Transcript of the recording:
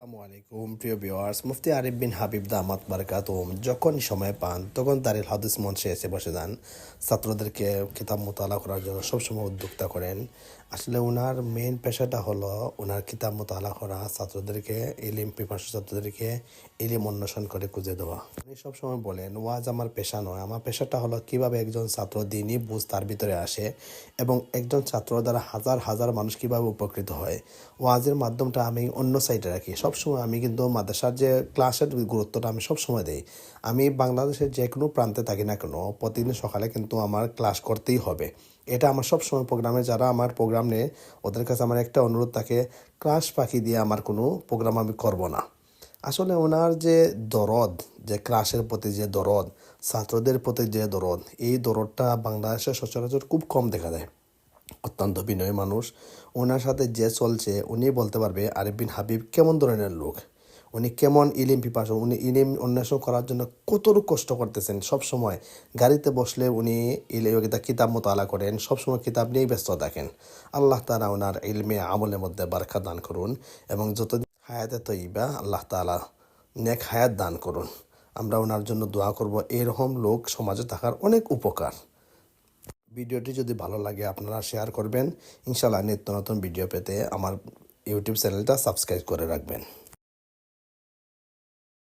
আসসালামু আলাইকুম প্রিয় ভিউয়ার্স, মুফতি আরিফ বিন হাবিব দামাত বারকাতুহুম যখন সময় পান তখন দারিল হাদিস মঞ্চে এসে বসে যান। ছাত্রদেরকে কিতাব মোতালা করার জন্য সবসময় উদ্যোক্তা করেন। আসলে ওনার মেইন পেশাটা হলো ওনার কিতাব মোতালা করা, ছাত্রদেরকে ইলিম পিপাসু ছাত্রদেরকে ইলিম অন্বেষণ করে খুঁজে দেওয়া। উনি সবসময় বলেন, ওয়াজ আমার পেশা নয়, আমার পেশাটা হলো কিভাবে একজন ছাত্র দিনই বুঝ তার ভিতরে আসে এবং একজন ছাত্র দ্বারা হাজার হাজার মানুষ কিভাবে উপকৃত হয়। ওয়াজের মাধ্যমটা আমি অন্য সাইডে রাখি। সবসময় আমি কিন্তু মাদ্রাসার যে ক্লাসের গুরুত্বটা আমি সবসময় দিই। আমি বাংলাদেশের যে কোনো প্রান্তে থাকি না কেন, প্রতিদিন সকালে কিন্তু আমার ক্লাস করতেই হবে। এটা আমার সবসময় প্রোগ্রামে যারা আমার প্রোগ্রাম নেয় ওদের কাছে আমার একটা অনুরোধ থাকে, ক্লাস ফাঁকি দিয়ে আমার কোনো প্রোগ্রাম আমি করব না। আসলে ওনার যে দরদ, যে ক্লাসের প্রতি যে দরদ, ছাত্রদের প্রতি যে দরদ, এই দরদটা বাংলাদেশে সচরাচর খুব কম দেখা যায়। অত্যন্ত বিনয়ী মানুষ। ওনার সাথে যে চলছে উনি বলতে পারবে আরিফ বিন হাবিব কেমন ধরনের লোক, উনি কেমন ইলিম পিপাসু, উনি ইলিম অন্বেষণ করার জন্য কতটুকু কষ্ট করতেছেন। সব সময় গাড়িতে বসলে উনি কিতাব মোতালা করেন, সবসময় কিতাব নিয়েই ব্যস্ত থাকেন। আল্লাহ তাআলা ওনার ইলমে আমলের মধ্যে বারাকা দান করুন এবং যত হায়াতে তৈবা আল্লাহ তাআলা নেক হায়াত দান করুন। আমরা ওনার জন্য দোয়া করব। এরকম লোক সমাজে থাকার অনেক উপকার। ভিডিওটি যদি ভালো লাগে আপনারা শেয়ার করবেন। ইনশাআল্লাহ নিত্য নতুন ভিডিও পেতে আমার ইউটিউব চ্যানেলটা সাবস্ক্রাইব করে রাখবেন।